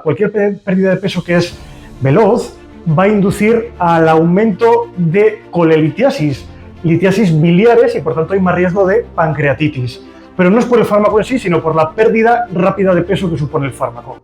cualquier pérdida de peso que es veloz va a inducir al aumento de colelitiasis, litiasis biliares y por tanto hay más riesgo de pancreatitis. Pero no es por el fármaco en sí, sino por la pérdida rápida de peso que supone el fármaco.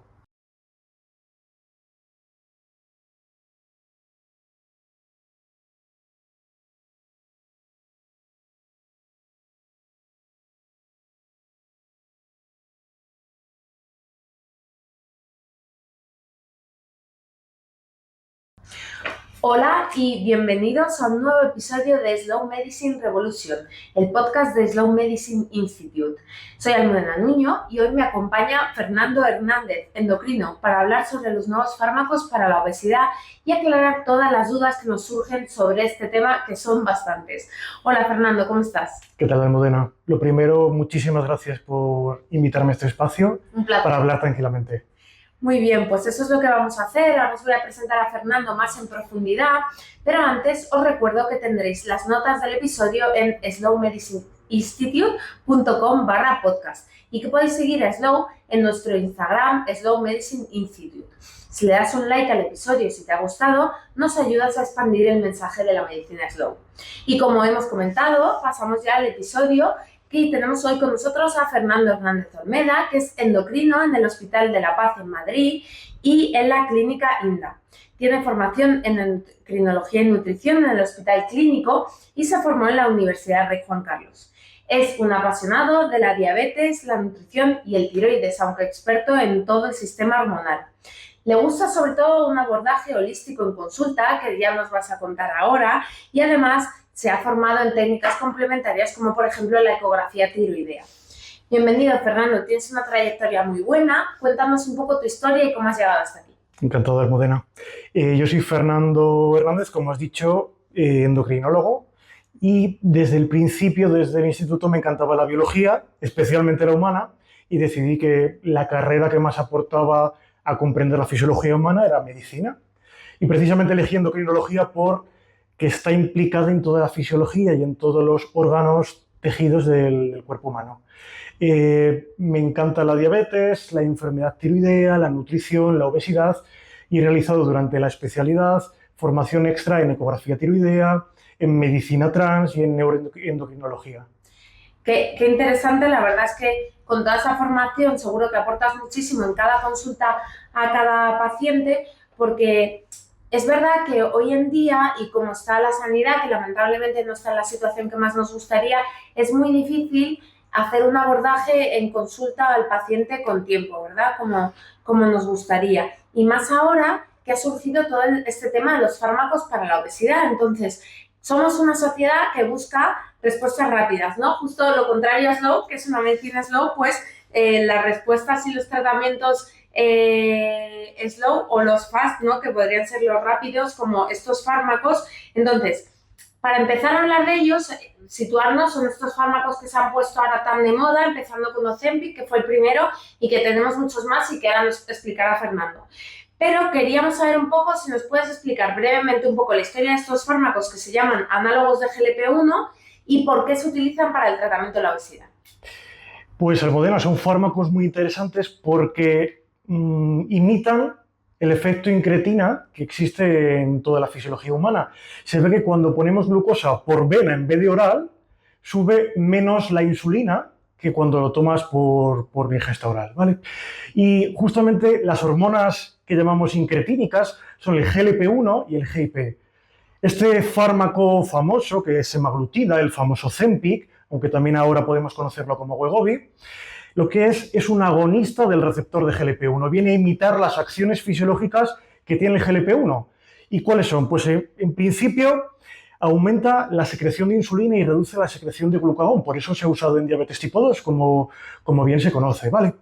Hola y bienvenidos a un nuevo episodio de Slow Medicine Revolution, el podcast de Slow Medicine Institute. Soy Almudena Nuño y hoy me acompaña Fernando Hernández, endocrino, para hablar sobre los nuevos fármacos para la obesidad y aclarar todas las dudas que nos surgen sobre este tema, que son bastantes. Hola Fernando, ¿cómo estás? ¿Qué tal, Almudena? Lo primero, muchísimas gracias por invitarme a este espacio para hablar tranquilamente. Muy bien, pues eso es lo que vamos a hacer. Ahora os voy a presentar a Fernando más en profundidad, pero antes os recuerdo que tendréis las notas del episodio en slowmedicineinstitute.com/podcast y que podéis seguir a Slow en nuestro Instagram, Slow Medicine Institute. Si le das un like al episodio y si te ha gustado, nos ayudas a expandir el mensaje de la medicina Slow. Y como hemos comentado, pasamos ya al episodio. Aquí tenemos hoy con nosotros a Fernando Hernández Olmeda, que es endocrino en el Hospital de la Paz en Madrid y en la Clínica INDA. Tiene formación en endocrinología y nutrición en el Hospital Clínico y se formó en la Universidad Rey Juan Carlos. Es un apasionado de la diabetes, la nutrición y el tiroides, aunque experto en todo el sistema hormonal. Le gusta sobre todo un abordaje holístico en consulta, que ya nos vas a contar ahora, y además se ha formado en técnicas complementarias como por ejemplo la ecografía tiroidea. Bienvenido, Fernando, tienes una trayectoria muy buena. Cuéntanos un poco tu historia y cómo has llegado hasta aquí. Encantado, Almudena. Yo soy Fernando Hernández, como has dicho, endocrinólogo, y desde el principio, desde el instituto, me encantaba la biología, especialmente la humana, y decidí que la carrera que más aportaba a comprender la fisiología humana era medicina. Y precisamente elegí endocrinología porque está implicada en toda la fisiología y en todos los órganos, tejidos del cuerpo humano. Me encanta la diabetes, la enfermedad tiroidea, la nutrición, la obesidad, y he realizado durante la especialidad formación extra en ecografía tiroidea, en medicina trans y en neuroendocrinología. Qué interesante, la verdad es que con toda esa formación seguro que aportas muchísimo en cada consulta a cada paciente, porque es verdad que hoy en día, y como está la sanidad, que lamentablemente no está en la situación que más nos gustaría, es muy difícil hacer un abordaje en consulta al paciente con tiempo, ¿verdad? Como nos gustaría. Y más ahora que ha surgido todo este tema de los fármacos para la obesidad. Entonces, somos una sociedad que busca respuestas rápidas, ¿no? Justo lo contrario a Slow, que es una medicina Slow, pues las respuestas y los tratamientos slow o los fast, ¿no? Que podrían ser los rápidos, como estos fármacos. Entonces, para empezar a hablar de ellos, situarnos en estos fármacos que se han puesto ahora tan de moda, empezando con Ozempic, que fue el primero, y que tenemos muchos más y que ahora nos explicará Fernando. Pero queríamos saber un poco si nos puedes explicar brevemente un poco la historia de estos fármacos que se llaman análogos de GLP-1 y por qué se utilizan para el tratamiento de la obesidad. Pues, Almudena, son fármacos muy interesantes porque imitan el efecto incretina que existe en toda la fisiología humana. Se ve que cuando ponemos glucosa por vena en vez de oral, sube menos la insulina que cuando lo tomas por ingesta oral, ¿vale? Y justamente las hormonas que llamamos incretínicas son el GLP-1 y el GIP. Este fármaco famoso, que es semaglutida, el famoso Ozempic, aunque también ahora podemos conocerlo como Wegovy, lo que es un agonista del receptor de GLP-1. Viene a imitar las acciones fisiológicas que tiene el GLP-1. ¿Y cuáles son? Pues en principio aumenta la secreción de insulina y reduce la secreción de glucagón. Por eso se ha usado en diabetes tipo 2, como bien se conoce, ¿vale?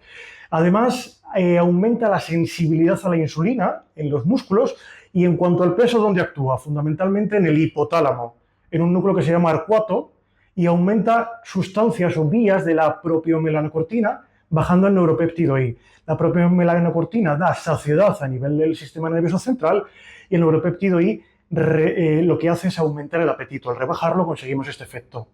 Además, aumenta la sensibilidad a la insulina en los músculos y en cuanto al peso, ¿dónde actúa? Fundamentalmente en el hipotálamo, en un núcleo que se llama arcuato, y aumenta sustancias o vías de la propiomelanocortina bajando el neuropéptido I. La propiomelanocortina da saciedad a nivel del sistema nervioso central y el neuropéptido I lo que hace es aumentar el apetito. Al rebajarlo conseguimos este efecto.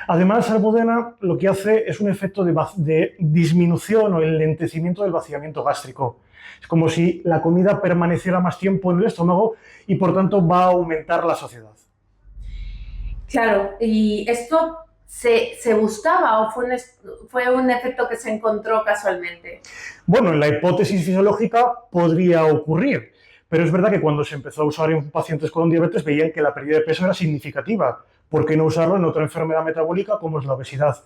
Además, Almudena lo que hace es un efecto de disminución o enlentecimiento del vaciamiento gástrico. Es como si la comida permaneciera más tiempo en el estómago y por tanto va a aumentar la saciedad. Claro, ¿y esto se buscaba o fue un efecto que se encontró casualmente? Bueno, en la hipótesis fisiológica podría ocurrir, pero es verdad que cuando se empezó a usar en pacientes con diabetes veían que la pérdida de peso era significativa. ¿Por qué no usarlo en otra enfermedad metabólica como es la obesidad?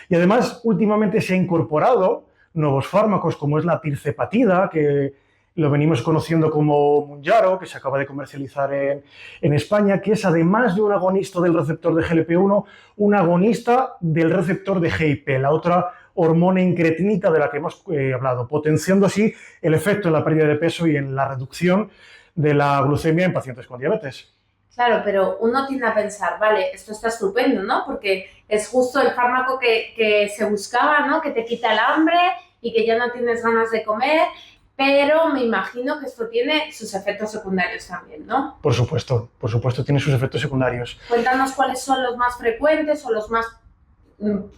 Y además, últimamente se ha incorporado nuevos fármacos como es la tirzepatida, que lo venimos conociendo como Mounjaro, que se acaba de comercializar en España, que es además de un agonista del receptor de GLP-1, un agonista del receptor de GIP, la otra hormona incretínica de la que hemos hablado, potenciando así el efecto en la pérdida de peso y en la reducción de la glucemia en pacientes con diabetes. Claro, pero uno tiende a pensar, vale, esto está estupendo, ¿no? Porque es justo el fármaco que se buscaba, ¿no? Que te quita el hambre y que ya no tienes ganas de comer, pero me imagino que esto tiene sus efectos secundarios también, ¿no? Por supuesto, tiene sus efectos secundarios. Cuéntanos cuáles son los más frecuentes o los más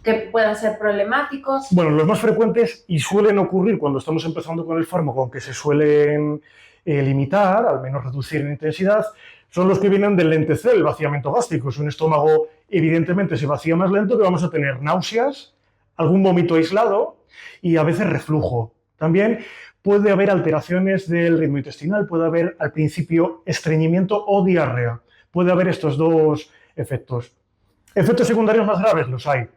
que puedan ser problemáticos. Bueno, los más frecuentes y suelen ocurrir cuando estamos empezando con el fármaco, aunque se suelen limitar, al menos reducir en intensidad, son los que vienen del lentecer, el vaciamiento gástrico. Si un estómago evidentemente se vacía más lento, que vamos a tener náuseas, algún vómito aislado y a veces reflujo. También puede haber alteraciones del ritmo intestinal, puede haber al principio estreñimiento o diarrea. Puede haber estos dos efectos. Efectos secundarios más graves los hay,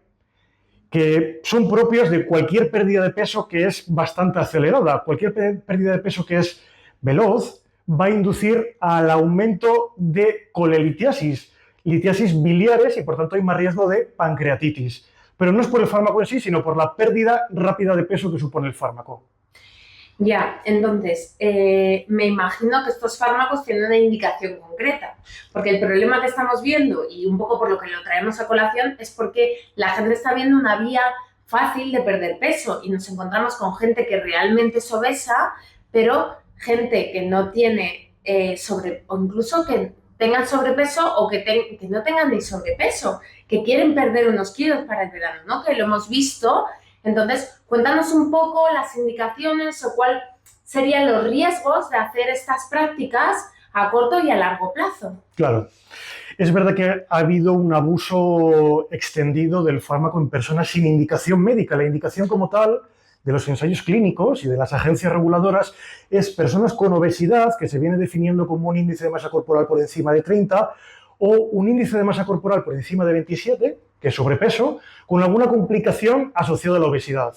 que son propios de cualquier pérdida de peso que es bastante acelerada. Cualquier pérdida de peso que es veloz va a inducir al aumento de colelitiasis, litiasis biliares y por tanto hay más riesgo de pancreatitis. Pero no es por el fármaco en sí, sino por la pérdida rápida de peso que supone el fármaco. Ya, entonces, me imagino que estos fármacos tienen una indicación concreta, porque el problema que estamos viendo, y un poco por lo que lo traemos a colación, es porque la gente está viendo una vía fácil de perder peso y nos encontramos con gente que realmente es obesa, pero gente que no tiene o incluso que tengan sobrepeso o que no tengan ni sobrepeso, que quieren perder unos kilos para el verano, ¿no? Que lo hemos visto. Entonces, cuéntanos un poco las indicaciones o cuáles serían los riesgos de hacer estas prácticas a corto y a largo plazo. Claro. Es verdad que ha habido un abuso extendido del fármaco en personas sin indicación médica. La indicación como tal de los ensayos clínicos y de las agencias reguladoras es personas con obesidad, que se viene definiendo como un índice de masa corporal por encima de 30 o un índice de masa corporal por encima de 27, que es sobrepeso, con alguna complicación asociada a la obesidad.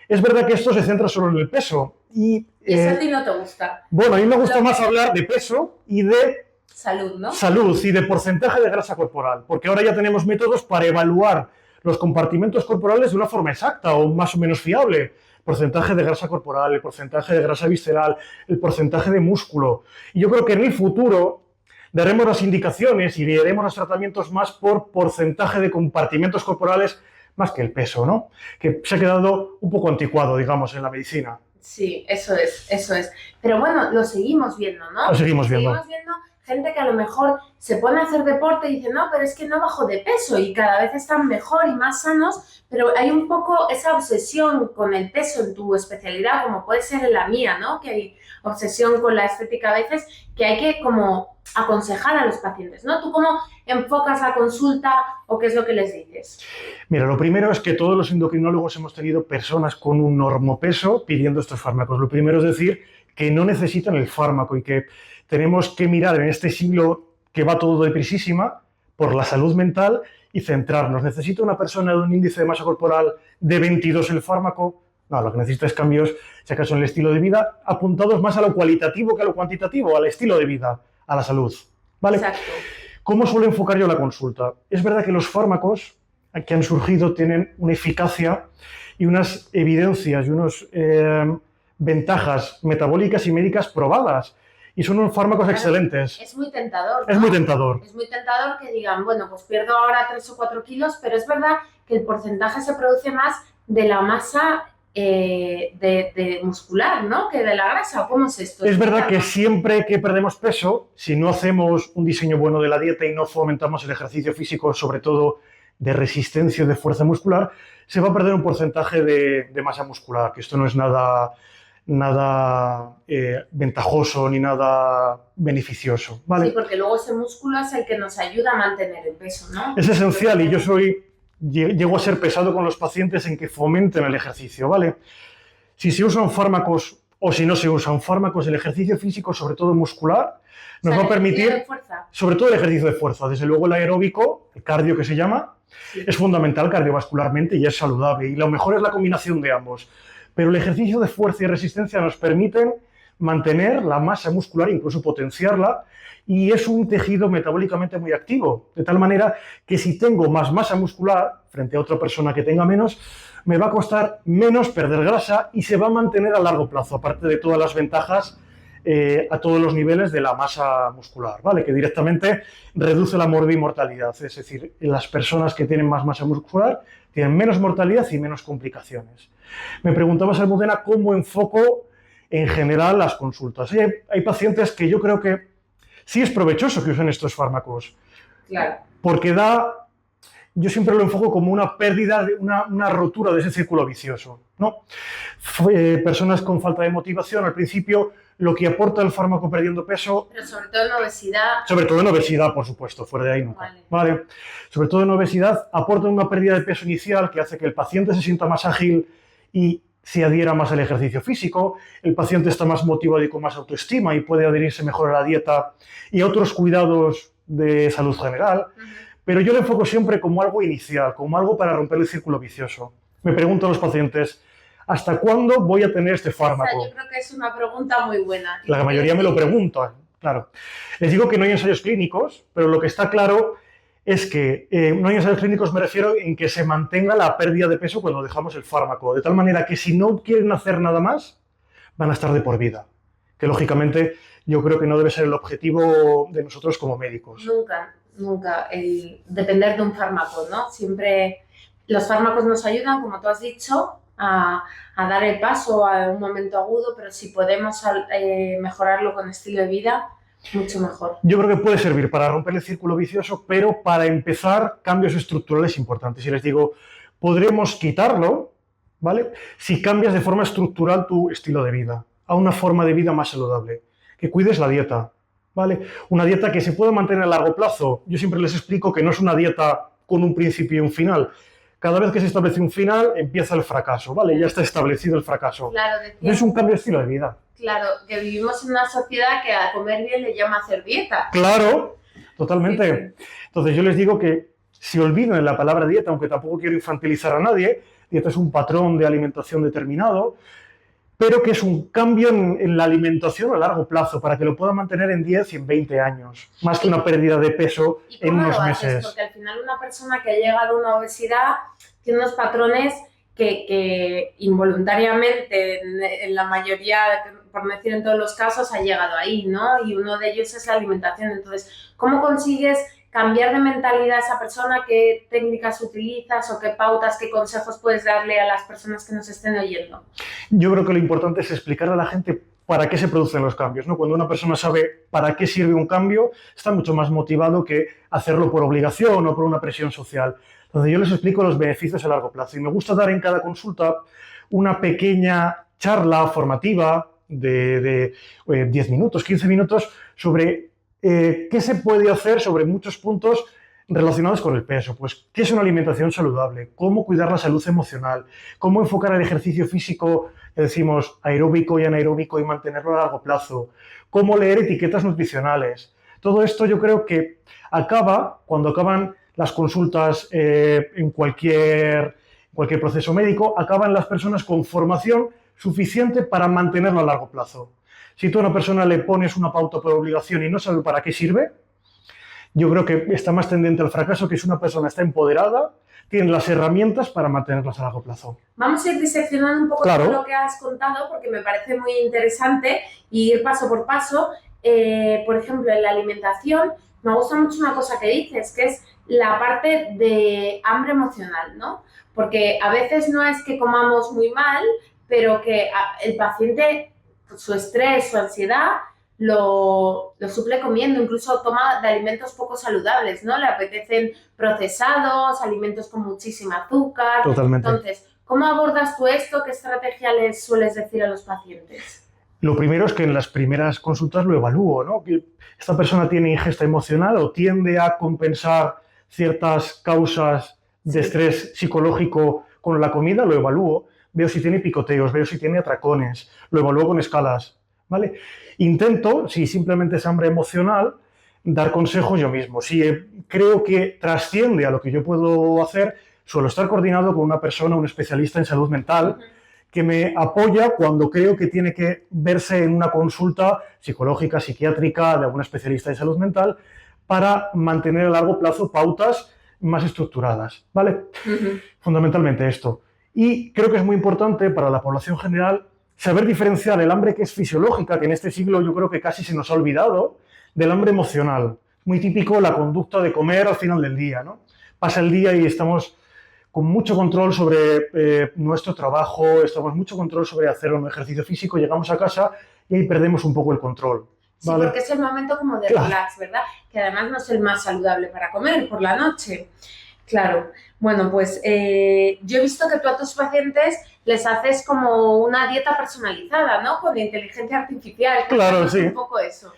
Es verdad que esto se centra solo en el peso. ¿Y eso a ti no te gusta? Bueno, a mí me gusta más hablar de peso y de salud, ¿no? Salud y de porcentaje de grasa corporal, porque ahora ya tenemos métodos para evaluar los compartimentos corporales de una forma exacta o más o menos fiable. Porcentaje de grasa corporal, el porcentaje de grasa visceral, el porcentaje de músculo. Y yo creo que en el futuro daremos las indicaciones y haremos los tratamientos más por porcentaje de compartimentos corporales más que el peso, ¿no? Que se ha quedado un poco anticuado, digamos, en la medicina. Sí, eso es. Pero bueno, lo seguimos viendo, ¿no? Lo seguimos viendo. Seguimos viendo gente que a lo mejor se pone a hacer deporte y dice, no, pero es que no bajo de peso y cada vez están mejor y más sanos, pero hay un poco esa obsesión con el peso en tu especialidad, como puede ser en la mía, ¿no? Que hay obsesión con la estética a veces, que hay que como aconsejar a los pacientes, ¿no? ¿Tú cómo enfocas la consulta o qué es lo que les dices? Mira, lo primero es que todos los endocrinólogos hemos tenido personas con un normopeso pidiendo estos fármacos. Lo primero es decir que no necesitan el fármaco y que tenemos que mirar en este siglo que va todo deprisísima por la salud mental y centrarnos. ¿Necesita una persona de un índice de masa corporal de 22 el fármaco? No, lo que necesita es cambios, si acaso, en el estilo de vida, apuntados más a lo cualitativo que a lo cuantitativo, al estilo de vida, a la salud. ¿Vale? Exacto. ¿Cómo suelo enfocar yo la consulta? Es verdad que los fármacos que han surgido tienen una eficacia y unas evidencias y unas ventajas metabólicas y médicas probadas. Y son unos fármacos excelentes. Es muy tentador, ¿no? Es muy tentador. Es muy tentador que digan, bueno, pues pierdo ahora 3 o 4 kilos, pero es verdad que el porcentaje se produce más de la masa de muscular, ¿no? Que de la grasa. ¿Cómo es esto? Es verdad que siempre que perdemos peso, si no hacemos un diseño bueno de la dieta y no fomentamos el ejercicio físico, sobre todo de resistencia o de fuerza muscular, se va a perder un porcentaje de masa muscular, que esto no es nada nada ventajoso ni nada beneficioso, ¿vale? Sí, porque luego ese músculo es el que nos ayuda a mantener el peso, ¿no? Es esencial y llego a ser pesado con los pacientes en que fomenten el ejercicio, ¿vale? Si se usan fármacos o si no se usan fármacos, el ejercicio físico, sobre todo muscular, nos va a permitir, sobre todo el ejercicio de fuerza, desde luego el aeróbico, el cardio que se llama, sí, es fundamental cardiovascularmente y es saludable, y lo mejor es la combinación de ambos. Pero el ejercicio de fuerza y resistencia nos permiten mantener la masa muscular, incluso potenciarla, y es un tejido metabólicamente muy activo, de tal manera que si tengo más masa muscular frente a otra persona que tenga menos, me va a costar menos perder grasa y se va a mantener a largo plazo, aparte de todas las ventajas a todos los niveles de la masa muscular, ¿vale? Que directamente reduce la mortalidad, es decir, las personas que tienen más masa muscular tienen menos mortalidad y menos complicaciones. Me preguntabas, Almudena, cómo enfoco en general las consultas. Hay pacientes que yo creo que sí es provechoso que usen estos fármacos, claro, porque yo siempre lo enfoco como una pérdida, una rotura de ese círculo vicioso, ¿no? Personas con falta de motivación, al principio, lo que aporta el fármaco perdiendo peso... Pero sobre todo en obesidad... Sobre todo en obesidad, por supuesto, fuera de ahí nunca. Vale. Sobre todo en obesidad, aporta una pérdida de peso inicial que hace que el paciente se sienta más ágil y se adhiera más al ejercicio físico, el paciente está más motivado y con más autoestima y puede adherirse mejor a la dieta y a otros cuidados de salud general. Pero yo lo enfoco siempre como algo inicial, como algo para romper el círculo vicioso. Me pregunto a los pacientes, ¿hasta cuándo voy a tener este fármaco? O sea, yo creo que es una pregunta muy buena. La mayoría me lo pregunta, claro. Les digo que no hay ensayos clínicos, pero lo que está claro es que no hay ensayos clínicos, me refiero en que se mantenga la pérdida de peso cuando dejamos el fármaco, de tal manera que si no quieren hacer nada más, van a estar de por vida. Que lógicamente yo creo que no debe ser el objetivo de nosotros como médicos. Nunca el depender de un fármaco, ¿no? Siempre los fármacos nos ayudan, como tú has dicho, a dar el paso a un momento agudo, pero si podemos mejorarlo con estilo de vida, mucho mejor. Yo creo que puede servir para romper el círculo vicioso, pero para empezar cambios estructurales importantes. Y les digo, podremos quitarlo, ¿vale? Si cambias de forma estructural tu estilo de vida, a una forma de vida más saludable, que cuides la dieta, ¿vale? Una dieta que se pueda mantener a largo plazo. Yo siempre les explico que no es una dieta con un principio y un final. Cada vez que se establece un final, empieza el fracaso, ¿vale? Ya está establecido el fracaso. Claro, no es un cambio de estilo de vida. Claro, que vivimos en una sociedad que a comer bien le llama hacer dieta. Claro, totalmente. Entonces yo les digo que si olvidan la palabra dieta, aunque tampoco quiero infantilizar a nadie, dieta es un patrón de alimentación determinado, pero que es un cambio en la alimentación a largo plazo, para que lo puedan mantener en 10 y en 20 años, más que una pérdida de peso en unos meses. Porque al final una persona que ha llegado a una obesidad tiene unos patrones que involuntariamente, en la mayoría, por no decir en todos los casos, ha llegado ahí, ¿no? Y uno de ellos es la alimentación. Entonces, ¿cómo consigues cambiar de mentalidad a esa persona? ¿Qué técnicas utilizas o qué pautas, qué consejos puedes darle a las personas que nos estén oyendo? Yo creo que lo importante es explicar a la gente para qué se producen los cambios, ¿no? Cuando una persona sabe para qué sirve un cambio, está mucho más motivado que hacerlo por obligación o por una presión social. Entonces yo les explico los beneficios a largo plazo y me gusta dar en cada consulta una pequeña charla formativa de 10 minutos, 15 minutos sobre qué se puede hacer sobre muchos puntos relacionados con el peso. Pues, ¿qué es una alimentación saludable? ¿Cómo cuidar la salud emocional? ¿Cómo enfocar el ejercicio físico, que decimos, aeróbico y anaeróbico y mantenerlo a largo plazo? ¿Cómo leer etiquetas nutricionales? Todo esto yo creo que cuando acaban las consultas en cualquier proceso médico, acaban las personas con formación suficiente para mantenerlo a largo plazo. Si tú a una persona le pones una pauta por obligación y no sabe para qué sirve, yo creo que está más tendente al fracaso que si una persona está empoderada, tiene las herramientas para mantenerlas a largo plazo. Vamos a ir diseccionando un poco todo lo que has contado, porque me parece muy interesante, y ir paso por paso. Por ejemplo, en la alimentación, me gusta mucho una cosa que dices, que es la parte de hambre emocional, ¿no? Porque a veces no es que comamos muy mal, pero que el paciente, su estrés, su ansiedad, lo suple comiendo, incluso toma de alimentos poco saludables, ¿no? Le apetecen procesados, alimentos con muchísima azúcar. Totalmente. Entonces, ¿Cómo abordas tú esto? ¿Qué estrategia les sueles decir a los pacientes? Lo primero es que en las primeras consultas lo evalúo, ¿no? Que esta persona tiene ingesta emocional o tiende a compensar ciertas causas de estrés psicológico con la comida, lo evalúo. Veo si tiene picoteos, veo si tiene atracones, lo evalúo con escalas, ¿vale? Intento, si simplemente es hambre emocional, dar consejos yo mismo. Si creo que trasciende a lo que yo puedo hacer, suelo estar coordinado con una persona, un especialista en salud mental, que me apoya cuando creo que tiene que verse en una consulta psicológica, psiquiátrica, de algún especialista en salud mental, para mantener a largo plazo pautas más estructuradas, ¿vale? Fundamentalmente esto. Y creo que es muy importante para la población general saber diferenciar el hambre que es fisiológica, que en este siglo yo creo que casi se nos ha olvidado, del hambre emocional. Muy típico la conducta de comer al final del día, ¿no? Pasa el día y estamos con mucho control sobre nuestro trabajo, estamos mucho control sobre hacer un ejercicio físico, llegamos a casa y ahí perdemos un poco el control. ¿Vale? Sí, porque es el momento como de relax, ¿verdad? Que además no es el más saludable para comer por la noche. Claro. Bueno, pues yo he visto que tú a tus pacientes les haces como una dieta personalizada, ¿no? Con inteligencia artificial. Claro, sí. Un poco eso.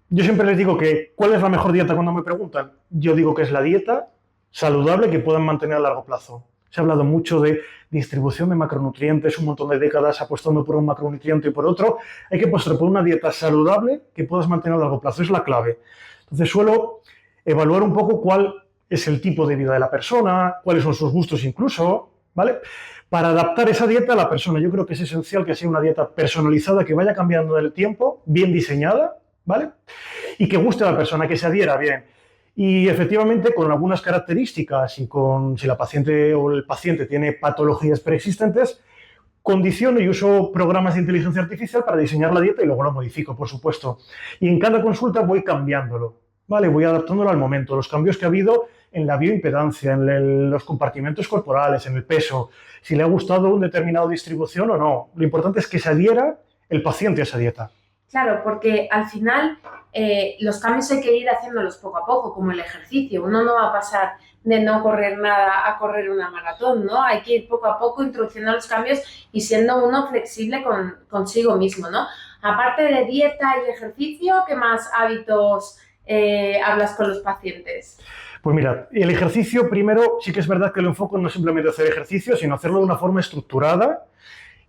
Yo siempre les digo que ¿cuál es la mejor dieta cuando me preguntan? Yo digo que es la dieta saludable que puedan mantener a largo plazo. Se ha hablado mucho de distribución de macronutrientes, un montón de décadas apostando por un macronutriente y por otro. Hay que apostar por una dieta saludable que puedas mantener a largo plazo. Es la clave. Entonces suelo evaluar un poco cuál es el tipo de vida de la persona, cuáles son sus gustos incluso, ¿vale? Para adaptar esa dieta a la persona. Yo creo que es esencial que sea una dieta personalizada, que vaya cambiando en el tiempo, bien diseñada, ¿vale? Y que guste a la persona, que se adhiera bien. Y efectivamente con algunas características y si la paciente o el paciente tiene patologías preexistentes, condiciono y uso programas de inteligencia artificial para diseñar la dieta y luego lo modifico, por supuesto. Y en cada consulta voy cambiándolo, ¿vale? Voy adaptándolo al momento, los cambios que ha habido en la bioimpedancia, en los compartimentos corporales, en el peso, si le ha gustado una determinada distribución o no. Lo importante es que se adhiera el paciente a esa dieta. Claro, porque al final los cambios hay que ir haciéndolos poco a poco, como el ejercicio. Uno no va a pasar de no correr nada a correr una maratón, ¿no? Hay que ir poco a poco introduciendo los cambios y siendo uno flexible consigo mismo, ¿no? Aparte de dieta y ejercicio, ¿qué más hábitos hablas con los pacientes? Pues mira, el ejercicio primero sí que es verdad que lo enfoco no simplemente hacer ejercicio, sino hacerlo de una forma estructurada,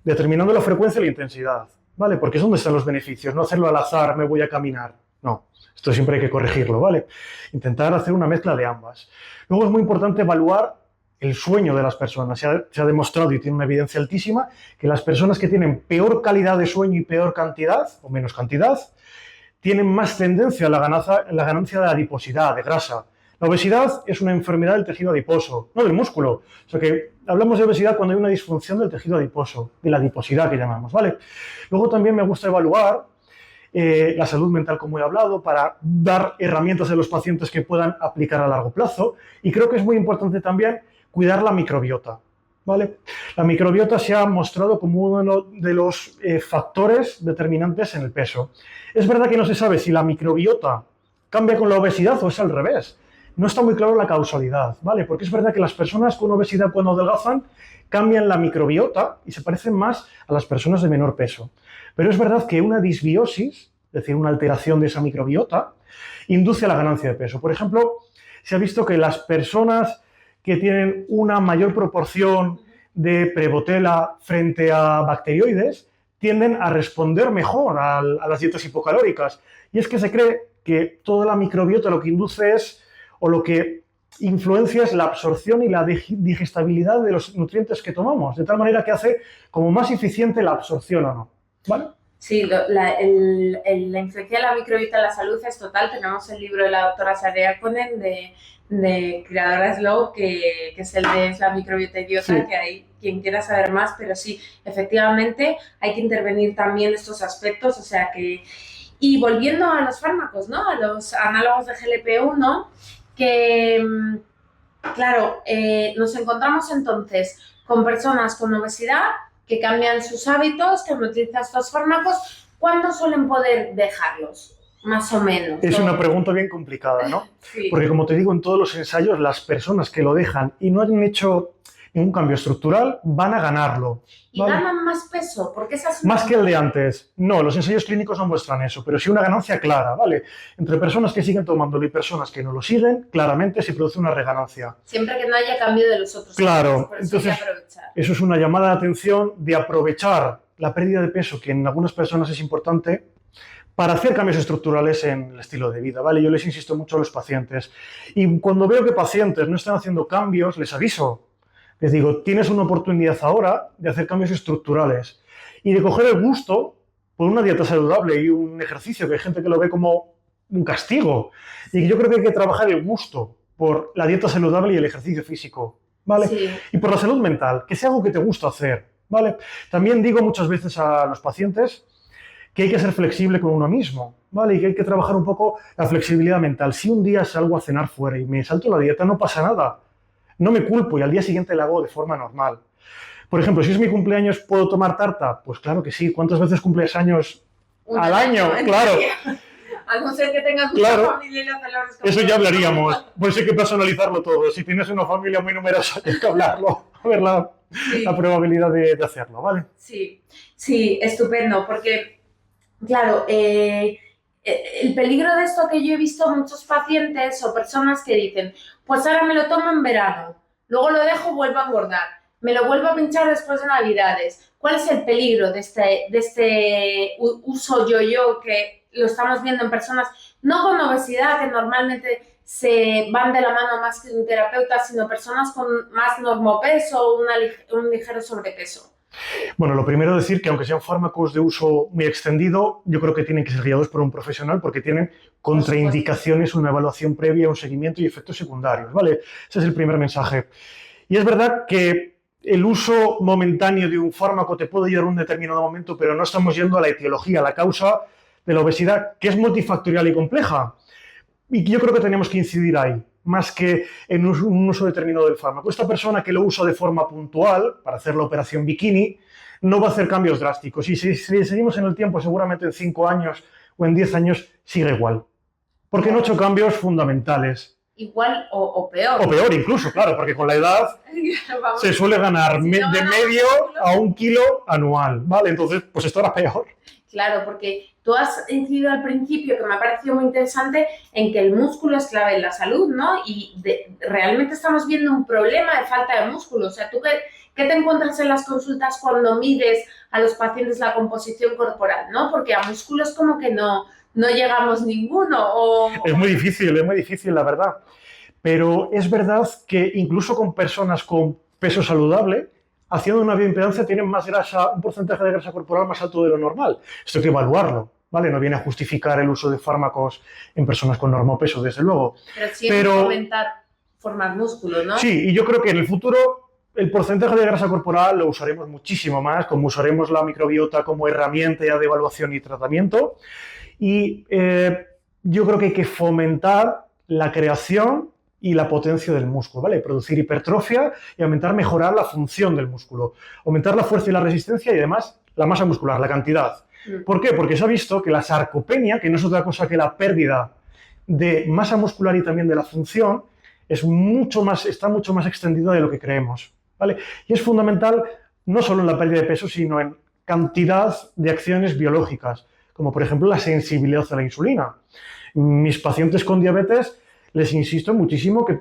determinando la frecuencia y la intensidad. ¿Vale? Porque es donde están los beneficios, no hacerlo al azar, me voy a caminar. No, esto siempre hay que corregirlo, ¿vale? Intentar hacer una mezcla de ambas. Luego es muy importante evaluar el sueño de las personas. Se ha demostrado y tiene una evidencia altísima que las personas que tienen peor calidad de sueño y peor cantidad, o menos cantidad, tienen más tendencia a la ganancia de adiposidad, de grasa. La obesidad es una enfermedad del tejido adiposo, no del músculo. O sea que hablamos de obesidad cuando hay una disfunción del tejido adiposo, de la adiposidad que llamamos, ¿vale? Luego también me gusta evaluar la salud mental, como he hablado, para dar herramientas a los pacientes que puedan aplicar a largo plazo. Y creo que es muy importante también cuidar la microbiota, ¿vale? La microbiota se ha mostrado como uno de los factores determinantes en el peso. Es verdad que no se sabe si la microbiota cambia con la obesidad o es al revés. No está muy claro la causalidad, ¿vale? Porque es verdad que las personas con obesidad cuando adelgazan cambian la microbiota y se parecen más a las personas de menor peso. Pero es verdad que una disbiosis, es decir, una alteración de esa microbiota, induce a la ganancia de peso. Por ejemplo, se ha visto que las personas que tienen una mayor proporción de prebotela frente a bacterioides tienden a responder mejor a las dietas hipocalóricas. Y es que se cree que toda la microbiota lo que induce es, o lo que influencia es la absorción y la digestibilidad de los nutrientes que tomamos, de tal manera que hace como más eficiente la absorción o no, ¿vale? Sí, la influencia de la microbiota en la salud es total. Tenemos el libro de la doctora Sarea Konen, de creadora Slow, que es el de la microbiota idiota, sí. Que hay quien quiera saber más, pero sí, efectivamente hay que intervenir también estos aspectos, o sea que... Y volviendo a los fármacos, ¿no? A los análogos de GLP-1, que, claro, nos encontramos entonces con personas con obesidad que cambian sus hábitos, que no utilizan estos fármacos. ¿Cuándo suelen poder dejarlos? Más o menos. Es una pregunta bien complicada, ¿no? Sí. Porque como te digo, en todos los ensayos, las personas que lo dejan y no han hecho ningún cambio estructural, van a ganarlo. ¿Y ¿vale? ganan más peso? Porque esa es una... Más que el de antes. No, los ensayos clínicos no muestran eso, pero sí una ganancia clara, ¿vale? Entre personas que siguen tomándolo y personas que no lo siguen, claramente se produce una reganancia. Siempre que no haya cambio de los otros. Claro, Por eso hay que entonces aprovechar. eso es una llamada de atención de aprovechar la pérdida de peso, que en algunas personas es importante, para hacer cambios estructurales en el estilo de vida, ¿vale? Yo les insisto mucho a los pacientes. Y cuando veo que pacientes no están haciendo cambios, les aviso. Les digo, tienes una oportunidad ahora de hacer cambios estructurales y de coger el gusto por una dieta saludable y un ejercicio, que hay gente que lo ve como un castigo. Y yo creo que hay que trabajar el gusto por la dieta saludable y el ejercicio físico, ¿vale? Sí. Y por la salud mental, que sea algo que te gusta hacer, ¿vale? También digo muchas veces a los pacientes que hay que ser flexible con uno mismo, ¿vale? Y que hay que trabajar un poco la flexibilidad mental. Si un día salgo a cenar fuera y me salto la dieta, no pasa nada. No me culpo y al día siguiente la hago de forma normal. Por ejemplo, si es mi cumpleaños, ¿puedo tomar tarta? Pues claro que sí. ¿Cuántas veces cumples años al año? Claro. A no ser que tengas mucha familia y lo celebres como... Eso ya hablaríamos. Pues hay que personalizarlo todo. Si tienes una familia muy numerosa, hay que hablarlo. A ver la probabilidad de hacerlo, ¿vale? Sí, estupendo. Porque, claro, el peligro de esto que yo he visto muchos pacientes o personas que dicen, pues ahora me lo tomo en verano, luego lo dejo, vuelvo a engordar, me lo vuelvo a pinchar después de Navidades. ¿Cuál es el peligro de este uso yo-yo que lo estamos viendo en personas no con obesidad, que normalmente se van de la mano más que un terapeuta, sino personas con más normopeso o un ligero sobrepeso? Bueno, lo primero es decir que aunque sean fármacos de uso muy extendido, yo creo que tienen que ser guiados por un profesional porque tienen contraindicaciones, una evaluación previa, un seguimiento y efectos secundarios, ¿vale? Ese es el primer mensaje. Y es verdad que el uso momentáneo de un fármaco te puede ayudar en un determinado momento, pero no estamos yendo a la etiología, a la causa de la obesidad, que es multifactorial y compleja. Y yo creo que tenemos que incidir ahí, más que en un uso determinado del fármaco. Esta persona que lo usa de forma puntual, para hacer la operación bikini, no va a hacer cambios drásticos. Y si seguimos en el tiempo, seguramente en 5 años o en 10 años sigue igual. Porque no ha hecho cambios fundamentales. Igual o peor. O peor incluso, claro, porque con la edad se suele ganar de medio a 1 kilo anual, ¿vale? Entonces, pues esto era peor. Claro, porque tú has incidido al principio, que me ha parecido muy interesante, en que el músculo es clave en la salud, ¿no? Y realmente estamos viendo un problema de falta de músculo. O sea, ¿tú qué te encuentras en las consultas cuando mides a los pacientes la composición corporal, ¿no? Porque a músculos como que no llegamos ninguno. Es muy difícil, la verdad. Pero es verdad que incluso con personas con peso saludable, haciendo una bioimpedancia tienen más grasa, un porcentaje de grasa corporal más alto de lo normal. Esto hay que evaluarlo, ¿vale? No viene a justificar el uso de fármacos en personas con normopeso, desde luego. Pero sí hay que fomentar formar músculo, ¿no? Sí, y yo creo que en el futuro el porcentaje de grasa corporal lo usaremos muchísimo más, como usaremos la microbiota como herramienta de evaluación y tratamiento. Y yo creo que hay que fomentar la creación y la potencia del músculo, ¿vale? Producir hipertrofia y mejorar la función del músculo, aumentar la fuerza y la resistencia y además la masa muscular, la cantidad. ¿Por qué? Porque se ha visto que la sarcopenia, que no es otra cosa que la pérdida de masa muscular y también de la función, está mucho más extendida de lo que creemos, ¿vale? Y es fundamental no solo en la pérdida de peso, sino en cantidad de acciones biológicas, como por ejemplo la sensibilidad a la insulina. Mis pacientes con diabetes les insisto muchísimo que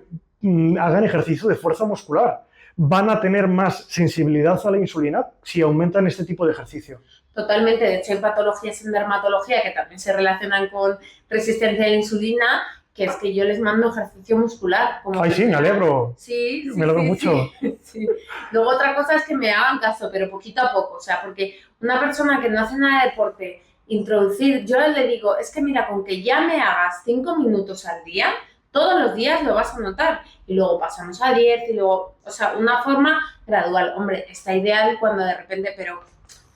hagan ejercicio de fuerza muscular. Van a tener más sensibilidad a la insulina si aumentan este tipo de ejercicio. Totalmente. De hecho, hay patologías en dermatología que también se relacionan con resistencia a la insulina, que es que yo les mando ejercicio muscular. Ay, sí, me alegro. Sí, me alegro mucho. Sí. Luego otra cosa es que me hagan caso, pero poquito a poco. O sea, porque una persona que no hace nada de deporte, yo le digo, es que mira, con que ya me hagas 5 minutos al día, todos los días lo vas a notar. Y luego pasamos a 10 y luego, o sea, una forma gradual. Hombre, está ideal cuando de repente, pero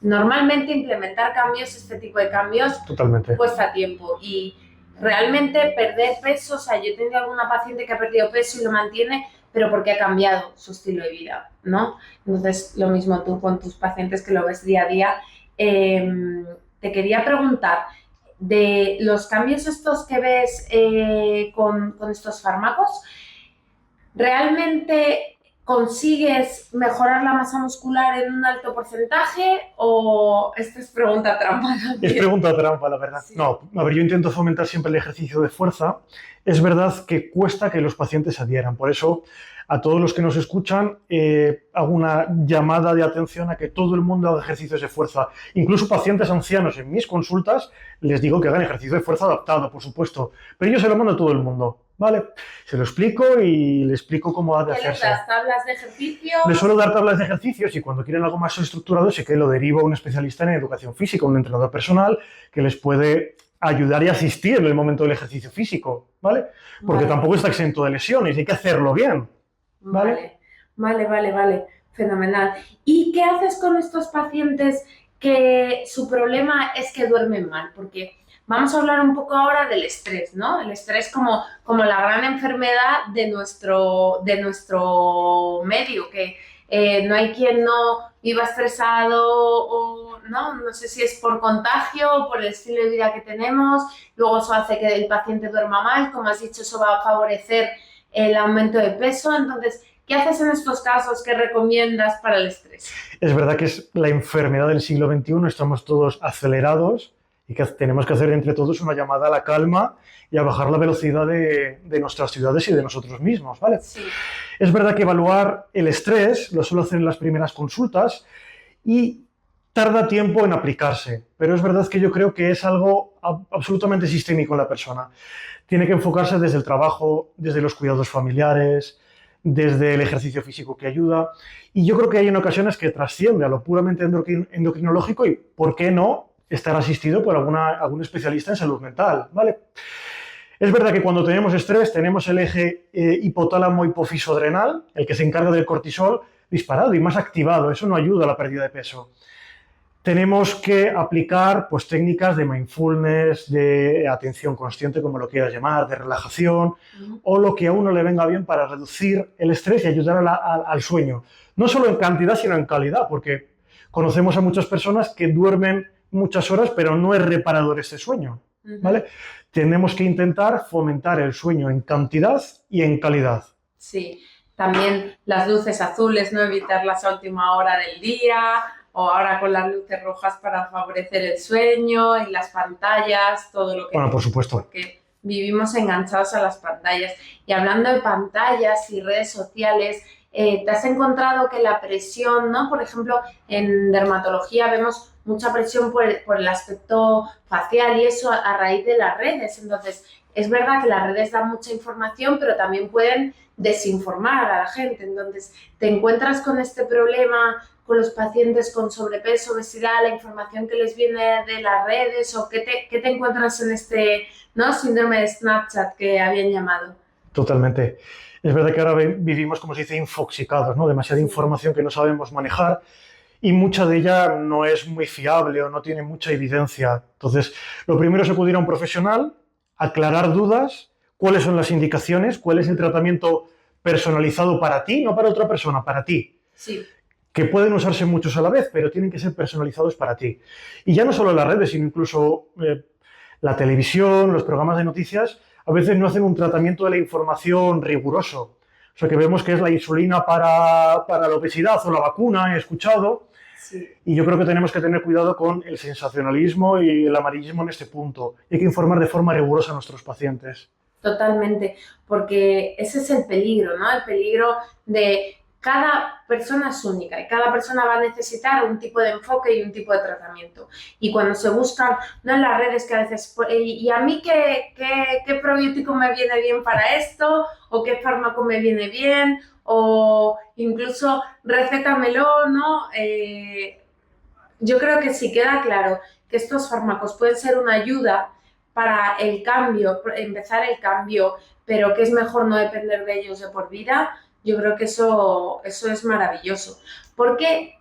normalmente implementar cambios, este tipo de cambios, totalmente cuesta tiempo. Y realmente perder peso, o sea, yo tengo alguna paciente que ha perdido peso y lo mantiene, pero porque ha cambiado su estilo de vida, ¿no? Entonces, lo mismo tú con tus pacientes que lo ves día a día. Te quería preguntar, de los cambios estos que ves con estos fármacos, ¿realmente ¿consigues mejorar la masa muscular en un alto porcentaje o esta es pregunta trampa también? Es pregunta trampa, la verdad. Sí. No, a ver, yo intento fomentar siempre el ejercicio de fuerza. Es verdad que cuesta que los pacientes se adhieran. Por eso, a todos los que nos escuchan, hago una llamada de atención a que todo el mundo haga ejercicios de fuerza. Incluso pacientes ancianos en mis consultas les digo que hagan ejercicio de fuerza adaptado, por supuesto. Pero yo se lo mando a todo el mundo, ¿vale? Se lo explico y le explico cómo ha de ¿Qué les hacerse. das? ¿Tablas de ejercicios? Les suelo dar tablas de ejercicios y cuando quieren algo más estructurado sí que lo derivo a un especialista en educación física, un entrenador personal que les puede ayudar y asistir en el momento del ejercicio físico, ¿vale? Porque tampoco está exento de lesiones, hay que hacerlo bien, ¿vale? Vale, fenomenal. ¿Y qué haces con estos pacientes que su problema es que duermen mal? Porque vamos a hablar un poco ahora del estrés, ¿no? El estrés como la gran enfermedad de nuestro medio, que no hay quien no viva estresado o no sé si es por contagio o por el estilo de vida que tenemos, luego eso hace que el paciente duerma mal, como has dicho, eso va a favorecer el aumento de peso. Entonces, ¿qué haces en estos casos? ¿Qué recomiendas para el estrés? Es verdad que es la enfermedad del siglo XXI, estamos todos acelerados y que tenemos que hacer entre todos una llamada a la calma y a bajar la velocidad de nuestras ciudades y de nosotros mismos, ¿vale? Sí. Es verdad que evaluar el estrés lo suelo hacer en las primeras consultas y tarda tiempo en aplicarse, pero es verdad que yo creo que es algo absolutamente sistémico en la persona. Tiene que enfocarse desde el trabajo, desde los cuidados familiares, desde el ejercicio físico que ayuda, y yo creo que hay en ocasiones que trasciende a lo puramente endocrinológico y, ¿por qué no?, estar asistido por algún especialista en salud mental, ¿vale? Es verdad que cuando tenemos estrés tenemos el eje hipotálamo-hipófiso-adrenal, el que se encarga del cortisol, disparado y más activado. Eso no ayuda a la pérdida de peso. Tenemos que aplicar pues, técnicas de mindfulness, de atención consciente, como lo quieras llamar, de relajación, o lo que a uno le venga bien para reducir el estrés y ayudar al sueño. No solo en cantidad, sino en calidad, porque conocemos a muchas personas que duermen muchas horas, pero no es reparador este sueño, ¿vale? Tenemos que intentar fomentar el sueño en cantidad y en calidad. Sí, también las luces azules, no evitarlas a última hora del día, o ahora con las luces rojas para favorecer el sueño, en las pantallas, todo lo que... Bueno, por supuesto. Porque vivimos enganchados a las pantallas. Y hablando de pantallas y redes sociales, ¿te has encontrado que la presión, ¿no? Por ejemplo, en dermatología vemos mucha presión por el aspecto facial y eso a raíz de las redes. Entonces, es verdad que las redes dan mucha información, pero también pueden desinformar a la gente. Entonces, ¿te encuentras con este problema con los pacientes con sobrepeso, obesidad, la información que les viene de las redes o qué te encuentras en este, ¿no?, síndrome de Snapchat que habían llamado? Totalmente. Es verdad que ahora vivimos, como se dice, infoxicados, ¿no? Demasiada información que no sabemos manejar y mucha de ella no es muy fiable o no tiene mucha evidencia. Entonces, lo primero es acudir a un profesional, aclarar dudas, cuáles son las indicaciones, cuál es el tratamiento personalizado para ti, no para otra persona, para ti. Sí. Que pueden usarse muchos a la vez, pero tienen que ser personalizados para ti. Y ya no solo las redes, sino incluso la televisión, los programas de noticias, a veces no hacen un tratamiento de la información riguroso. O sea, que vemos que es la insulina para la obesidad o la vacuna, he escuchado. Sí. Y yo creo que tenemos que tener cuidado con el sensacionalismo y el amarillismo en este punto. Hay que informar de forma rigurosa a nuestros pacientes. Totalmente, porque ese es el peligro, ¿no? El peligro de cada persona es única y cada persona va a necesitar un tipo de enfoque y un tipo de tratamiento. Y cuando se buscan, no en las redes que a veces, ¿y a mí qué probiótico me viene bien para esto? ¿O qué fármaco me viene bien? O incluso recétamelo, ¿no? Yo creo que sí queda claro que estos fármacos pueden ser una ayuda para el cambio, empezar el cambio, pero que es mejor no depender de ellos de por vida. Yo creo que eso es maravilloso, porque,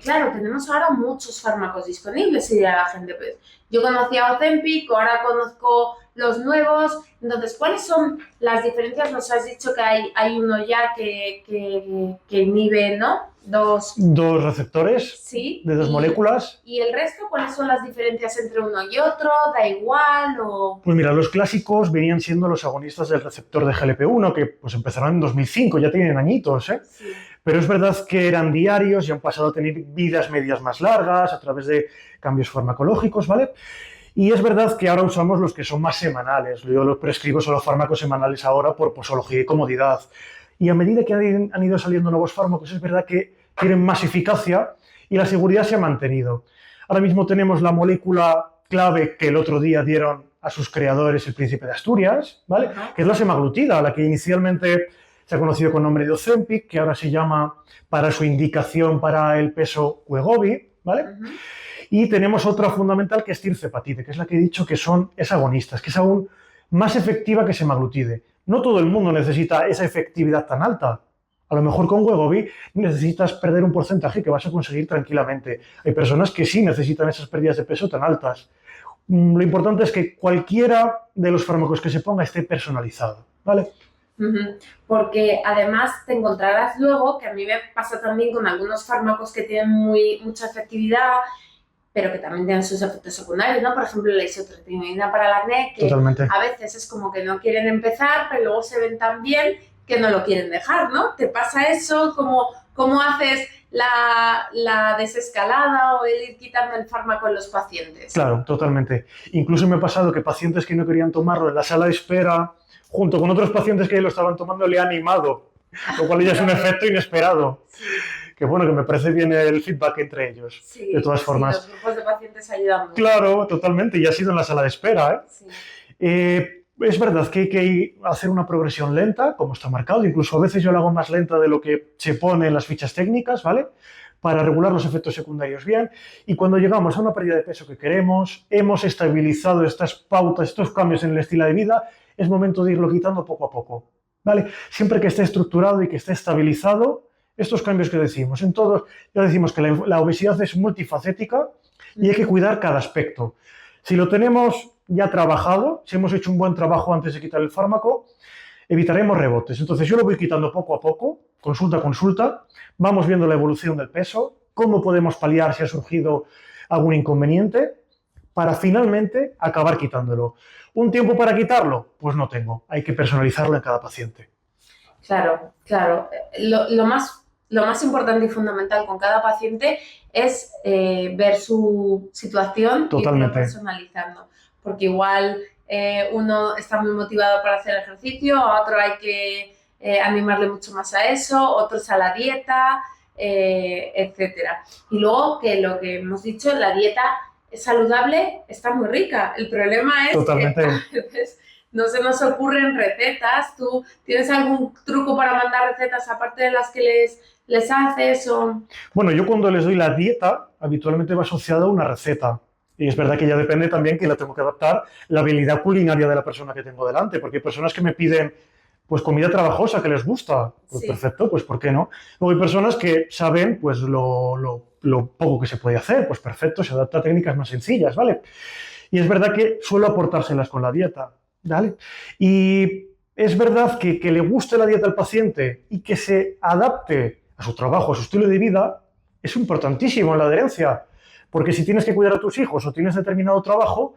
claro, tenemos ahora muchos fármacos disponibles y dirá la gente, pues, yo conocía Ozempic, ahora conozco los nuevos, entonces, ¿cuáles son las diferencias? Nos has dicho que hay uno ya que inhibe, ¿no?, Dos receptores Sí. de dos moléculas. ¿Y el resto cuáles son las diferencias entre uno y otro? ¿Da igual o...? Pues mira, los clásicos venían siendo los agonistas del receptor de GLP-1, que pues empezaron en 2005, ya tienen añitos, ¿eh? Sí. Pero es verdad que eran diarios y han pasado a tener vidas medias más largas a través de cambios farmacológicos, ¿vale? Y es verdad que ahora usamos los que son más semanales. Yo los prescribo solo fármacos semanales ahora por posología y comodidad. Y a medida que han ido saliendo nuevos fármacos, es verdad que tienen más eficacia y la seguridad se ha mantenido. Ahora mismo tenemos la molécula clave que el otro día dieron a sus creadores el Príncipe de Asturias, ¿vale? Que es la semaglutida, la que inicialmente se ha conocido con nombre de Ozempic, que ahora se llama para su indicación para el peso Wegovy, ¿vale? Y tenemos otra fundamental que es tirzepatide, que es la que he dicho que es agonistas, que es aún más efectiva que semaglutide. No todo el mundo necesita esa efectividad tan alta. A lo mejor con Wegovy necesitas perder un porcentaje que vas a conseguir tranquilamente. Hay personas que sí necesitan esas pérdidas de peso tan altas. Lo importante es que cualquiera de los fármacos que se ponga esté personalizado, ¿vale? Porque además te encontrarás luego, que a mí me pasa también con algunos fármacos que tienen mucha efectividad, pero que también tienen sus efectos secundarios, ¿no? Por ejemplo, la isotretinoína para el acné, que Totalmente. A veces es como que no quieren empezar, pero luego se ven tan bien que no lo quieren dejar, ¿no? ¿Te pasa eso? ¿Cómo haces la desescalada o el ir quitando el fármaco en los pacientes? Claro, totalmente. Incluso me ha pasado que pacientes que no querían tomarlo en la sala de espera, junto con otros pacientes que lo estaban tomando, le ha animado, lo cual ya es un efecto inesperado. Sí. Que bueno, que me parece bien el feedback entre ellos, sí, de todas formas. Sí, los grupos de pacientes ayudan mucho. Claro, totalmente, y ha sido en la sala de espera, ¿eh? Sí. Es verdad que hay que hacer una progresión lenta, como está marcado, incluso a veces yo la hago más lenta de lo que se pone en las fichas técnicas, ¿vale? Para regular los efectos secundarios bien, y cuando llegamos a una pérdida de peso que queremos, hemos estabilizado estas pautas, estos cambios en el estilo de vida, es momento de irlo quitando poco a poco, ¿vale? Siempre que esté estructurado y que esté estabilizado, estos cambios que decimos, en todos, ya decimos que la obesidad es multifacética y hay que cuidar cada aspecto. Si lo tenemos ya trabajado, si hemos hecho un buen trabajo antes de quitar el fármaco, evitaremos rebotes. Entonces yo lo voy quitando poco a poco, consulta a consulta, vamos viendo la evolución del peso, cómo podemos paliar si ha surgido algún inconveniente, para finalmente acabar quitándolo. ¿Un tiempo para quitarlo? Pues no tengo, hay que personalizarlo en cada paciente. Claro. Lo más importante y fundamental con cada paciente es ver su situación. Totalmente. Y irlo personalizando. Porque igual uno está muy motivado para hacer ejercicio, a otro hay que animarle mucho más a eso, otros a la dieta, etcétera. Y luego que lo que hemos dicho, la dieta saludable está muy rica. El problema es Totalmente. Que a veces no se nos ocurren recetas. ¿Tú tienes algún truco para mandar recetas aparte de las que les haces? Bueno, yo cuando les doy la dieta, habitualmente va asociada a una receta. Y es verdad que ya depende también que la tengo que adaptar la habilidad culinaria de la persona que tengo delante, porque hay personas que me piden pues comida trabajosa que les gusta. Pues sí. Perfecto, pues ¿por qué no? Luego hay personas que saben pues lo poco que se puede hacer, pues perfecto, se adapta a técnicas más sencillas, ¿vale? Y es verdad que suelo aportárselas con la dieta, ¿vale? Y es verdad que le guste la dieta al paciente y que se adapte a su trabajo, a su estilo de vida, es importantísimo en la adherencia. Porque si tienes que cuidar a tus hijos o tienes determinado trabajo,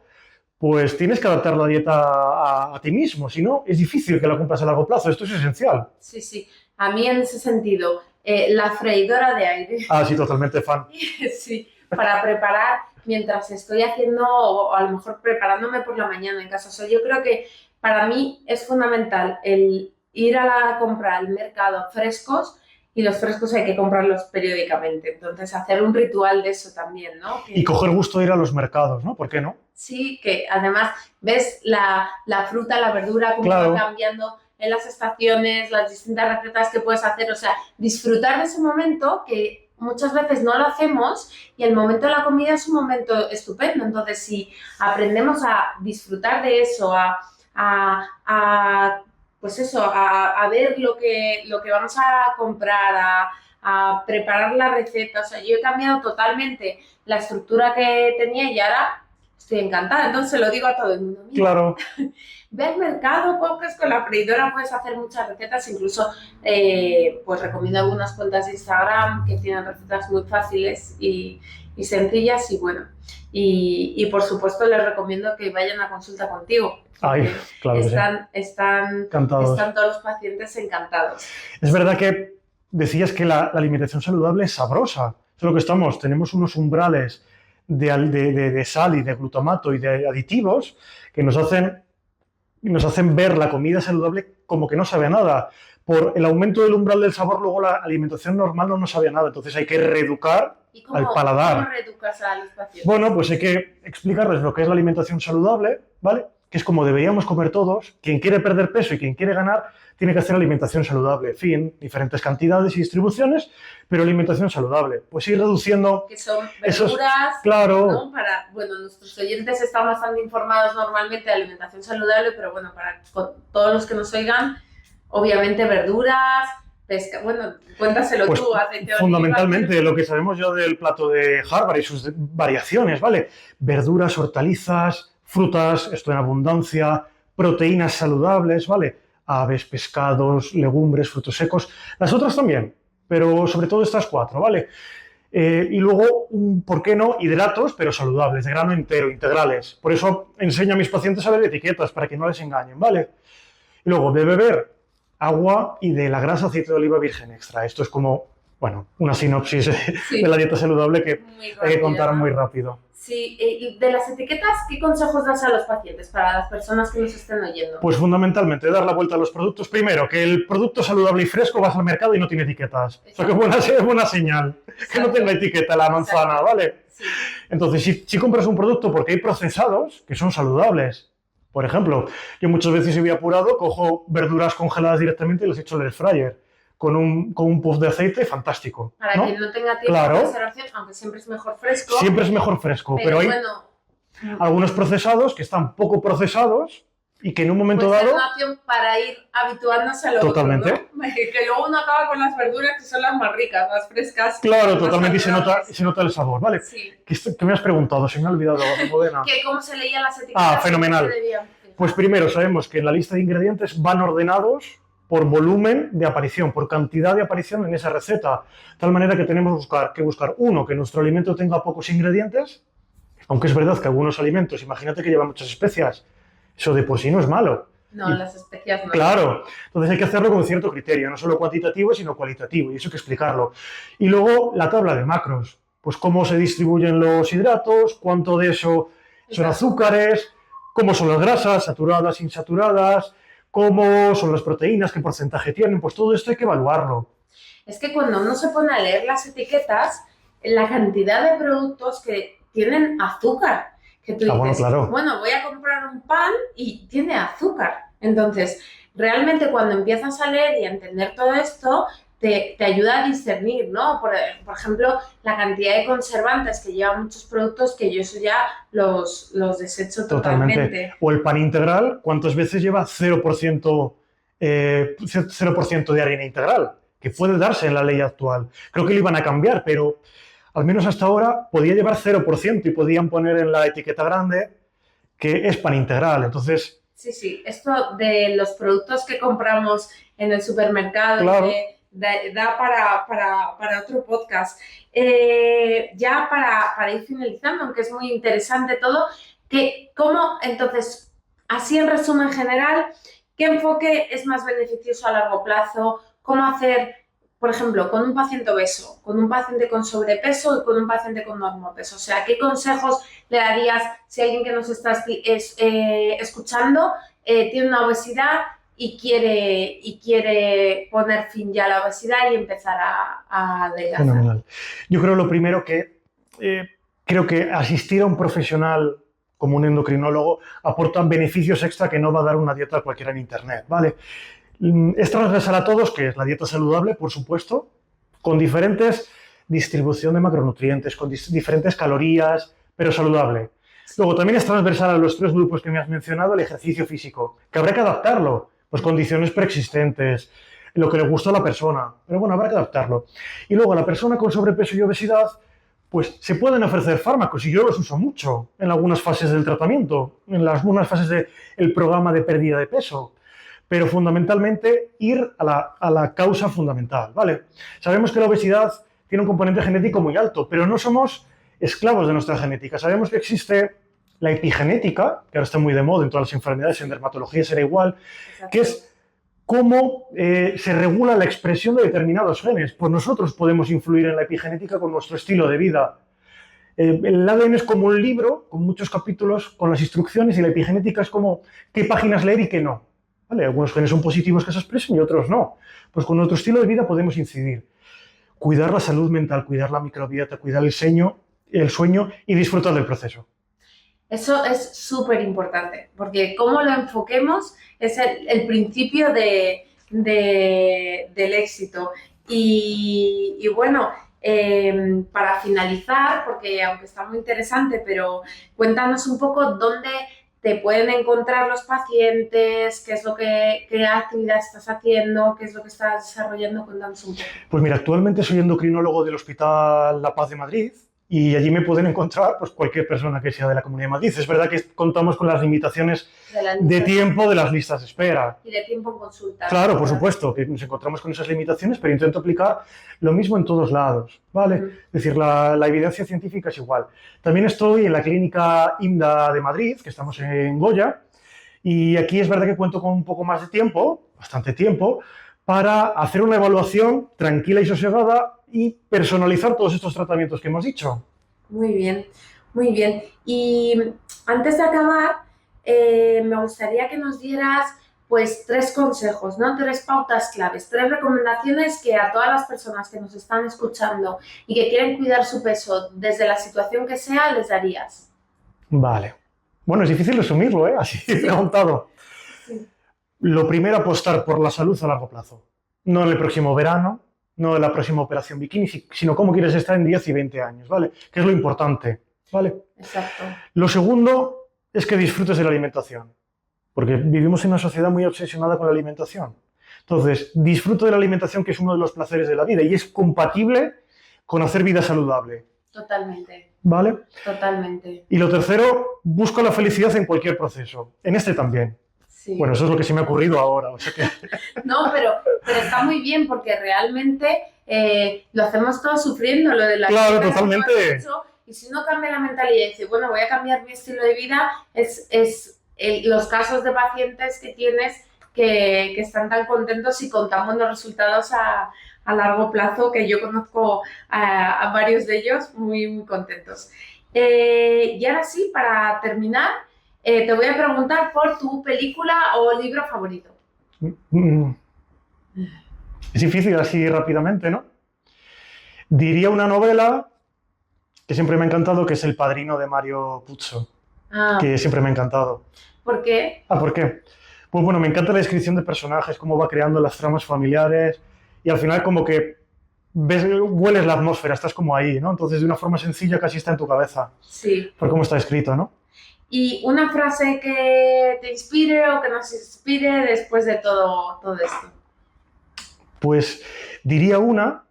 pues tienes que adaptar la dieta a ti mismo. Si no, es difícil que la cumplas a largo plazo. Esto es esencial. Sí. A mí en ese sentido, la freidora de aire. Ah, sí, totalmente fan. Sí, para preparar mientras estoy haciendo, o a lo mejor preparándome por la mañana en casa. O sea, yo creo que para mí es fundamental el ir a comprar al mercado frescos. Y los frescos hay que comprarlos periódicamente. Entonces, hacer un ritual de eso también, ¿no? Y coger gusto de ir a los mercados, ¿no? ¿Por qué no? Sí, que además ves la fruta, la verdura, cómo va cambiando en las estaciones, las distintas recetas que puedes hacer. O sea, disfrutar de ese momento que muchas veces no lo hacemos y el momento de la comida es un momento estupendo. Entonces, si aprendemos a disfrutar de eso, pues eso, a ver lo que vamos a comprar, a preparar la receta. O sea, yo he cambiado totalmente la estructura que tenía y ahora estoy encantada. Entonces lo digo a todo el mundo. Mira, Claro. ve al mercado, coges con la freidora, puedes hacer muchas recetas, incluso pues recomiendo algunas cuentas de Instagram que tienen recetas muy fáciles y sencillas y bueno. Y por supuesto les recomiendo que vayan a consulta contigo. Ay, claro que sí. Están Encantados. todos los pacientes encantados. Es verdad que decías que la alimentación saludable es sabrosa. Es lo que estamos. Tenemos unos umbrales de sal y de glutamato y de aditivos que nos hacen ver la comida saludable como que no sabe a nada. Por el aumento del umbral del sabor, luego la alimentación normal no nos sabe a nada. Entonces hay que reeducar al paladar. ¿Cómo reeducas a los pacientes? Bueno, pues hay que explicarles lo que es la alimentación saludable, ¿vale? Que es como deberíamos comer todos. Quien quiere perder peso y quien quiere ganar tiene que hacer alimentación saludable. En fin, diferentes cantidades y distribuciones, pero alimentación saludable. Pues ir reduciendo... Que son verduras, claro. ¿no? Bueno, nuestros oyentes están bastante informados normalmente de alimentación saludable, pero bueno, para todos los que nos oigan, obviamente verduras, pesca... Bueno, cuéntaselo pues tú, aceite de oliva. Fundamentalmente, lo que sabemos ya del plato de Harvard y sus variaciones, ¿vale? Verduras, hortalizas, frutas, esto en abundancia, proteínas saludables, ¿vale? Aves, pescados, legumbres, frutos secos. Las otras también, pero sobre todo estas 4, ¿vale? Y luego, ¿por qué no? Hidratos, pero saludables, de grano entero, integrales. Por eso enseño a mis pacientes a ver etiquetas, para que no les engañen, ¿vale? Y luego, de beber agua y de la grasa aceite de oliva virgen extra. Esto es como, bueno, una sinopsis de la dieta saludable que hay que contar muy rápido. Sí, y de las etiquetas, ¿qué consejos das a los pacientes para las personas que nos estén oyendo? Pues fundamentalmente dar la vuelta a los productos. Primero, que el producto saludable y fresco vas al mercado y no tiene etiquetas. O sea, que es buena señal. Exacto. Que no tenga etiqueta la manzana, exacto, ¿vale? Sí. Entonces, si compras un producto porque hay procesados que son saludables. Por ejemplo, yo muchas veces, si voy apurado, cojo verduras congeladas directamente y las echo en el air fryer. Con un puff de aceite fantástico. Para ¿no? quien no tenga tiempo de conservación, aunque siempre es mejor fresco. Siempre es mejor fresco, pero hay algunos procesados que están poco procesados y que en un momento dado... Es una opción para ir habituándose a lo totalmente. Otro, ¿no? Que luego uno acaba con las verduras que son las más ricas, las frescas. Claro, totalmente, y se nota el sabor, ¿vale? Sí. ¿Qué me has preguntado? Se me ha olvidado, Almudena. ¿Cómo se leían las etiquetas? Fenomenal. Pues primero, sabemos que en la lista de ingredientes van ordenados por volumen de aparición, por cantidad de aparición en esa receta. De tal manera que tenemos que buscar, uno, que nuestro alimento tenga pocos ingredientes, aunque es verdad que algunos alimentos, imagínate que llevan muchas especias, eso de por sí no es malo. No, las especias no. Claro, entonces hay que hacerlo con cierto criterio, no solo cuantitativo, sino cualitativo, y eso hay que explicarlo. Y luego la tabla de macros, pues cómo se distribuyen los hidratos, cuánto de eso son azúcares, cómo son las grasas, saturadas, insaturadas, cómo son las proteínas, qué porcentaje tienen, pues todo esto hay que evaluarlo. Es que cuando uno se pone a leer las etiquetas, la cantidad de productos que tienen azúcar, que tú dices, bueno, voy a comprar un pan y tiene azúcar. Entonces, realmente cuando empiezas a leer y a entender todo esto, te ayuda a discernir, ¿no? Por ejemplo, la cantidad de conservantes que llevan muchos productos, que yo eso ya los desecho totalmente. O el pan integral, ¿cuántas veces lleva 0% de harina integral? Que puede darse en la ley actual. Creo que lo iban a cambiar, pero al menos hasta ahora podía llevar 0% y podían poner en la etiqueta grande que es pan integral. Entonces... Sí, esto de los productos que compramos en el supermercado... Claro. Da para otro podcast. Ya para ir finalizando, aunque es muy interesante todo, entonces, así en resumen general, ¿qué enfoque es más beneficioso a largo plazo? ¿Cómo hacer, por ejemplo, con un paciente obeso, con un paciente con sobrepeso y con un paciente con normopeso? O sea, ¿qué consejos le darías si alguien que nos está escuchando tiene una obesidad y quiere poner fin ya a la obesidad y empezar a adelgazar? Fenomenal. Yo creo lo primero creo que asistir a un profesional como un endocrinólogo aporta beneficios extra que no va a dar una dieta cualquiera en internet, ¿vale? Es transversal a todos, que es la dieta saludable, por supuesto, con diferentes distribución de macronutrientes, con diferentes calorías, pero saludable. Luego también es transversal a los 3 grupos que me has mencionado, el ejercicio físico, que habrá que adaptarlo. Pues condiciones preexistentes, lo que le gusta a la persona. Pero bueno, habrá que adaptarlo. Y luego a la persona con sobrepeso y obesidad, pues se pueden ofrecer fármacos y yo los uso mucho en algunas fases del tratamiento, en algunas fases del programa de pérdida de peso, pero fundamentalmente ir a la causa fundamental, ¿vale? Sabemos que la obesidad tiene un componente genético muy alto, pero no somos esclavos de nuestra genética. Sabemos que existe la epigenética, que ahora está muy de moda en todas las enfermedades, en dermatología será igual, que es cómo se regula la expresión de determinados genes. Pues nosotros podemos influir en la epigenética con nuestro estilo de vida. El ADN es como un libro con muchos capítulos, con las instrucciones, y la epigenética es como qué páginas leer y qué no. ¿Vale? Algunos genes son positivos que se expresen y otros no. Pues con nuestro estilo de vida podemos incidir. Cuidar la salud mental, cuidar la microbiota, cuidar el sueño y disfrutar del proceso. Eso es súper importante, porque cómo lo enfoquemos es el principio del éxito. Y bueno, para finalizar, porque aunque está muy interesante, pero cuéntanos un poco dónde te pueden encontrar los pacientes, qué actividad estás haciendo, qué es lo que estás desarrollando, cuéntanos un poco. Pues mira, actualmente soy endocrinólogo del Hospital La Paz de Madrid, y allí me pueden encontrar pues, cualquier persona que sea de la Comunidad de Madrid. Es verdad que contamos con las limitaciones de tiempo de las listas de espera. Y de tiempo en consulta. Claro, por supuesto, que nos encontramos con esas limitaciones, pero intento aplicar lo mismo en todos lados, ¿vale? Es decir, la evidencia científica es igual. También estoy en la clínica IMDA de Madrid, que estamos en Goya, y aquí es verdad que cuento con un poco más de tiempo, bastante tiempo, para hacer una evaluación tranquila y sosegada y personalizar todos estos tratamientos que hemos dicho. Muy bien, muy bien. Y antes de acabar, me gustaría que nos dieras pues 3 consejos, ¿no? 3 pautas claves, 3 recomendaciones que a todas las personas que nos están escuchando y que quieren cuidar su peso desde la situación que sea, les darías. Vale. Bueno, es difícil resumirlo, ¿eh? Así preguntado. Sí. Lo primero, apostar por la salud a largo plazo. No en el próximo verano, no en la próxima operación bikini, sino cómo quieres estar en 10 y 20 años, ¿vale? Que es lo importante, ¿vale? Exacto. Lo segundo es que disfrutes de la alimentación, porque vivimos en una sociedad muy obsesionada con la alimentación. Entonces, disfruto de la alimentación, que es uno de los placeres de la vida y es compatible con hacer vida saludable. Totalmente. ¿Vale? Totalmente. Y lo tercero, busco la felicidad en cualquier proceso, en este también. Sí. Bueno, eso es lo que se me ha ocurrido ahora. O sea que... No, pero está muy bien porque realmente lo hacemos todos sufriendo, lo de la... Claro, totalmente. Y si uno cambia la mentalidad y dice, bueno, voy a cambiar mi estilo de vida, los casos de pacientes que tienes que están tan contentos y con tan buenos resultados a largo plazo, que yo conozco a varios de ellos muy, muy contentos. Y ahora sí, para terminar, te voy a preguntar por tu película o libro favorito. Es difícil así rápidamente, ¿no? Diría una novela que siempre me ha encantado, que es El Padrino de Mario Puzo, que siempre me ha encantado. ¿Por qué? ¿Por qué? Pues bueno, me encanta la descripción de personajes, cómo va creando las tramas familiares y al final como que hueles la atmósfera, estás como ahí, ¿no? Entonces de una forma sencilla casi está en tu cabeza. Sí. Por cómo está escrito, ¿no? ¿Y una frase que te inspire o que nos inspire después de todo esto? Pues diría una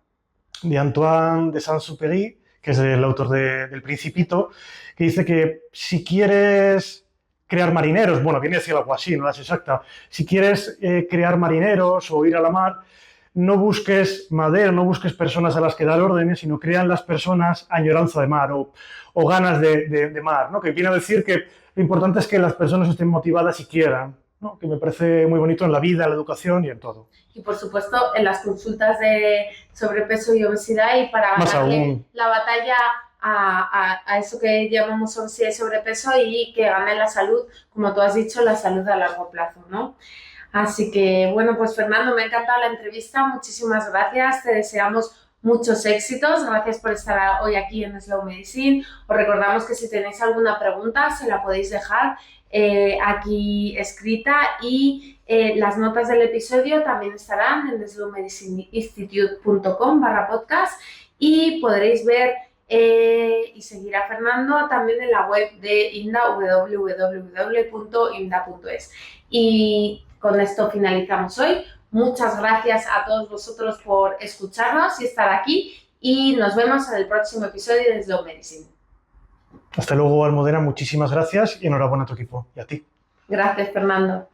de Antoine de Saint-Exupéry, que es el autor del Principito, que dice que si quieres crear marineros, bueno, viene a decir algo así, no es exacta, si quieres crear marineros o ir a la mar, no busques madera, no busques personas a las que dar órdenes, sino crean las personas añoranza de mar o ganas de mar, ¿no? Que viene a decir que lo importante es que las personas estén motivadas y quieran, ¿no? Que me parece muy bonito en la vida, en la educación y en todo. Y por supuesto en las consultas de sobrepeso y obesidad y para ganarle la batalla a eso que llamamos obesidad y sobrepeso y que gane la salud, como tú has dicho, la salud a largo plazo, ¿no? Así que, bueno, pues Fernando, me ha encantado la entrevista, muchísimas gracias, te deseamos muchos éxitos, gracias por estar hoy aquí en Slow Medicine. Os recordamos que si tenéis alguna pregunta se la podéis dejar aquí escrita y las notas del episodio también estarán en slowmedicineinstitute.com/podcast y podréis ver y seguir a Fernando también en la web de IMDA, www.imda.es. Y con esto finalizamos hoy. Muchas gracias a todos vosotros por escucharnos y estar aquí y nos vemos en el próximo episodio de Slow Medicine. Hasta luego, Almudena, muchísimas gracias y enhorabuena a tu equipo y a ti. Gracias, Fernando.